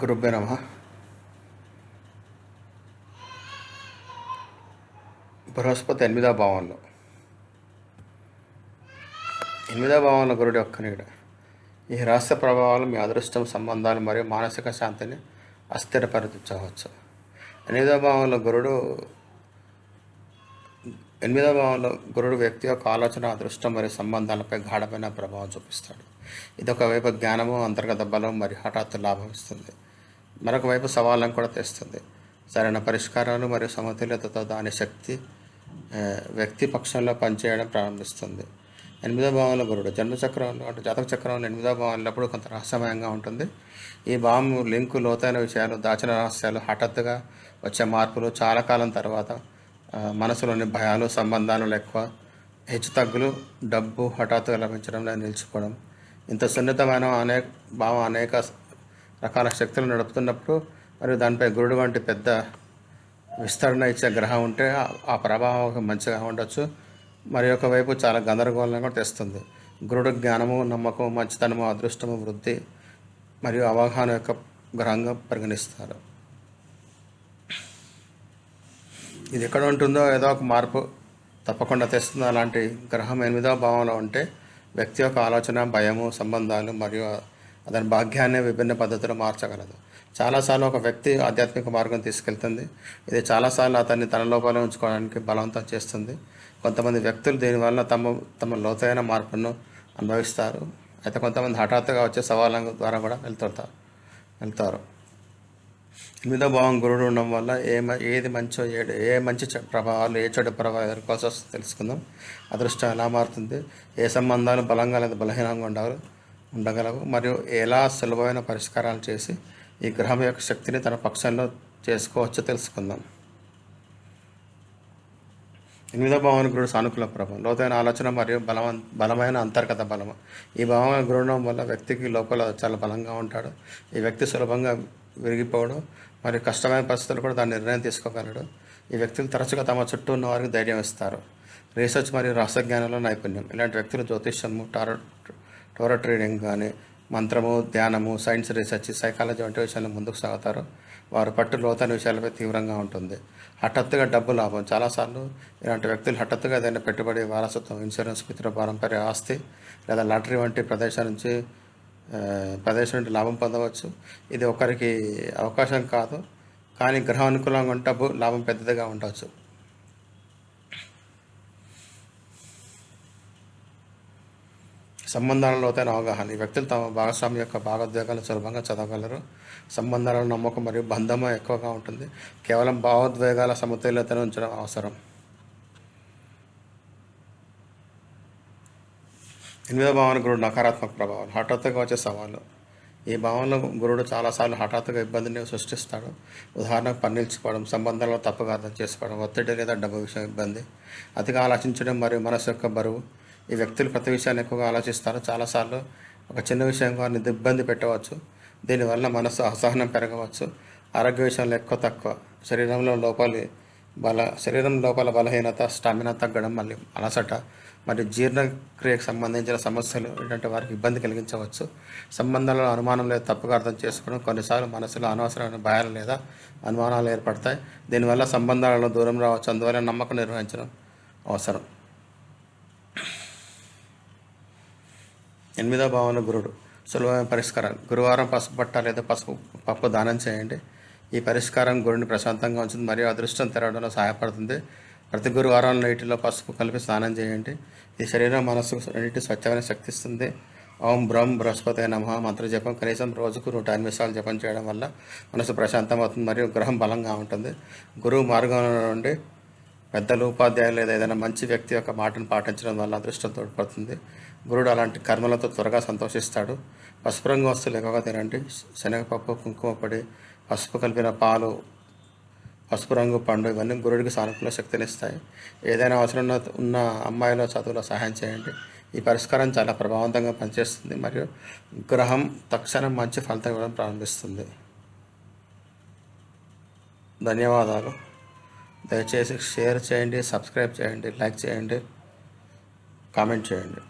గురుభ్యో నమః. బృహస్పతి ఎనిమిదవ భావంలో గురుడు యొక్క నీడ. ఈ రహస్య ప్రభావాలు మీ అదృష్టం, సంబంధాలు మరియు మానసిక శాంతిని అస్థిరపరచవచ్చు. ఎనిమిదవ భావంలో గురుడు వ్యక్తి యొక్క ఆలోచన, అదృష్టం మరియు సంబంధాలపై గాఢమైన ప్రభావం చూపిస్తాడు. ఇది ఒకవైపు జ్ఞానము, అంతర్గత బలం మరియు హఠాత్తు లాభం ఇస్తుంది. మరొక వైపు సవాళ్ళను కూడా తెస్తుంది. సరైన పరిష్కారాలు మరియు సమతుల్యతతో దాని శక్తి వ్యక్తి పక్షంలో పనిచేయడం ప్రారంభిస్తుంది. ఎనిమిదవ భావంలో గురుడు జన్మచక్రంలో అంటే జాతక చక్రంలో ఎనిమిదవ భావంలో ఎప్పుడు కొంత రహస్యమయంగా ఉంటుంది. ఈ భావం లింకు, లోతైన విషయాలు, దాచిన రహస్యాలు, హఠాత్తుగా వచ్చే మార్పులు, చాలా కాలం తర్వాత మనసులోని భయాలు, సంబంధాలు ఎక్కువ హెచ్చుతగ్గులు, డబ్బు హఠాత్తుగా లభించడంలో నిలిచిపోవడం. ఇంత సున్నితమైన భావం అనేక రకాల శక్తులు నడుపుతున్నప్పుడు మరియు దానిపై గురుడు వంటి పెద్ద విస్తరణ ఇచ్చే గ్రహం ఉంటే ఆ ప్రభావం మంచిగా ఉండొచ్చు. మరి ఒకవైపు చాలా గందరగోళం కూడా తెస్తుంది. గురుడు జ్ఞానము, నమ్మకం, మంచితనము, అదృష్టము, వృద్ధి మరియు అవగాహన యొక్క గ్రహంగా పరిగణిస్తారు. ఇది ఎక్కడ ఉంటుందో ఏదో ఒక మార్పు తప్పకుండా తెస్తుంది. అలాంటి గ్రహం ఎనిమిదవ భావంలో ఉంటే వ్యక్తి యొక్క ఆలోచన, భయము, సంబంధాలు మరియు అతని భాగ్యాన్ని విభిన్న పద్ధతిలో మార్చగలదు. చాలాసార్లు ఒక వ్యక్తి ఆధ్యాత్మిక మార్గం తీసుకెళ్తుంది. ఇది చాలాసార్లు అతన్ని తన లోపల ఉంచుకోవడానికి బలవంతం చేస్తుంది. కొంతమంది వ్యక్తులు దీనివల్ల తమ లోతైన మార్పును అనుభవిస్తారు. అయితే కొంతమంది హఠాత్తుగా వచ్చే సవాళ్ళ ద్వారా కూడా వెళ్తారు. ఎనిమిదో భావం గురుడు ఉండడం వల్ల ఏది మంచో ఏ మంచి ప్రభావాలు, ఏ చెడు ప్రభావాలు ఎదుర్కోవాల్సి వస్తుందో తెలుసుకుందాం. అదృష్టం ఎలా మారుతుంది, ఏ సంబంధాలు బలంగా లేదా బలహీనంగా ఉండగలవు మరియు ఎలా సులభమైన పరిష్కారాలు చేసి ఈ గ్రహం యొక్క శక్తిని తన పక్షంలో చేసుకోవచ్చో తెలుసుకుందాం. ఎనిమిదో భావం గురుడు సానుకూల ప్రభావం, లోతైన ఆలోచన మరియు బలమైన అంతర్గత బలము. ఈ భావం గురుడడం వల్ల వ్యక్తికి లోపల చాలా బలంగా ఉంటాడు. ఈ వ్యక్తి సులభంగా విరిగిపోవడం మరియు కష్టమైన పరిస్థితులు కూడా దాని నిర్ణయం తీసుకోగలడు. ఈ వ్యక్తులు తరచుగా తమ చుట్టూ ఉన్న వారికి ధైర్యం ఇస్తారు. రీసెర్చ్ మరియు రహస్య జ్ఞానంలో నైపుణ్యం. ఇలాంటి వ్యక్తులు జ్యోతిష్యము, టారో రీడింగ్ కానీ, మంత్రము, ధ్యానము, సైన్స్ రీసెర్చ్, సైకాలజీ వంటి విషయాలు ముందుకు సాగుతారు. వారి పట్టు లోతైన విషయాలపై తీవ్రంగా ఉంటుంది. హఠాత్తుగా డబ్బు లాభం. చాలాసార్లు ఇలాంటి వ్యక్తులు హఠాత్తుగా ఏదైనా పెట్టుబడి, వారసత్వం, ఇన్సూరెన్స్, పితృ పారంపర్య ఆస్తి లేదా లాటరీ వంటి ప్రదేశం నుండి లాభం పొందవచ్చు. ఇది ఒకరికి అవకాశం కాదు, కానీ గ్రహం అనుకూలంగా ఉంటే డబ్బు లాభం పెద్దదిగా ఉండవచ్చు. సంబంధాలలో లోతైన అవగాహన. ఈ వ్యక్తులు తమ భాగస్వామి యొక్క భావోద్వేగాలను సులభంగా చదవగలరు. సంబంధాలలో నమ్మకం మరియు బంధము ఎక్కువగా ఉంటుంది. కేవలం భావోద్వేగాల సమతుల్యతను ఉంచడం అవసరం. ఎనిమిదవ భావన గురుడు నకారాత్మక ప్రభావాలు, హఠాత్తుగా వచ్చే సవాళ్ళు. ఈ భావంలో గురుడు చాలాసార్లు హఠాత్తుగా ఇబ్బందిని సృష్టిస్తాడు. ఉదాహరణకు పన్నిల్చుకోవడం, సంబంధాలలో తప్పుగా అర్థం చేసుకోవడం, ఒత్తిడి లేదా డబ్బు విషయం ఇబ్బంది, అతిగా ఆలోచించడం మరియు మనసు యొక్క బరువు. ఈ వ్యక్తులు ప్రతి విషయాన్ని ఎక్కువగా ఆలోచిస్తారు. చాలాసార్లు ఒక చిన్న విషయం వారిని ఇబ్బంది పెట్టవచ్చు. దీనివల్ల మనసు అసహనం పెరగవచ్చు. ఆరోగ్య విషయంలో ఎక్కువ తక్కువ, శరీరం లోపల బలహీనత, స్టామినా తగ్గడం, మళ్ళీ అలసట మరియు జీర్ణక్రియకు సంబంధించిన సమస్యలు ఇలాంటి వారికి ఇబ్బంది కలిగించవచ్చు. సంబంధాలలో అనుమానం లేదా తప్పుగా అర్థం చేసుకోవడం, కొన్నిసార్లు మనసులో అనవసరమైన భయాలు లేదా అనుమానాలు ఏర్పడతాయి. దీనివల్ల సంబంధాలలో దూరం రావచ్చు. అందువల్ల నమ్మకం నిర్వహించడం అవసరం. ఎనిమిదవ భావంలో గురుడు సులభమైన పరిష్కారాలు. గురువారం పసుపు పట్ట లేదా పప్పు దానం చేయండి. ఈ పరిష్కారం గురుడిని ప్రశాంతంగా ఉంచుతుంది మరియు అదృష్టం తెరవడంలో సహాయపడుతుంది. ప్రతి గురువారం నీటిలో పసుపు కలిపి స్నానం చేయండి. ఇది శరీరం, మనసు రెండింటి స్వచ్ఛమైన శక్తి ఇస్తుంది. ఓం బ్రహ్మ బృహస్పతి నమః మంత్ర జపం కనీసం రోజుకు 108 సార్లు జపం చేయడం వల్ల మనసు ప్రశాంతం అవుతుంది మరియు గ్రహం బలంగా ఉంటుంది. గురువు మార్గంలో నుండి పెద్దలు, ఉపాధ్యాయులు లేదా ఏదైనా మంచి వ్యక్తి యొక్క మాటను పాటించడం వల్ల అదృష్టం తోడ్పడుతుంది. గురుడు అలాంటి కర్మలతో త్వరగా సంతోషిస్తాడు. పసుపు రంగు వస్తువులు ఎక్కువగా తినండి. శనగపప్పు, కుంకుమ పొడి, పసుపు కలిపిన పాలు, పసుపు రంగు పండు ఇవన్నీ గురుడికి సానుకూల శక్తినిస్తాయి. ఏదైనా అవసరం ఉన్న అమ్మాయిలో చదువులో సహాయం చేయండి. ఈ పరిష్కారం చాలా ప్రభావవంతంగా పనిచేస్తుంది మరియు గ్రహం తక్షణం మంచి ఫలితం ఇవ్వడం ప్రారంభిస్తుంది. ధన్యవాదాలు. దయచేసి షేర్ చేయండి, సబ్స్క్రైబ్ చేయండి, లైక్ చేయండి, కామెంట్ చేయండి.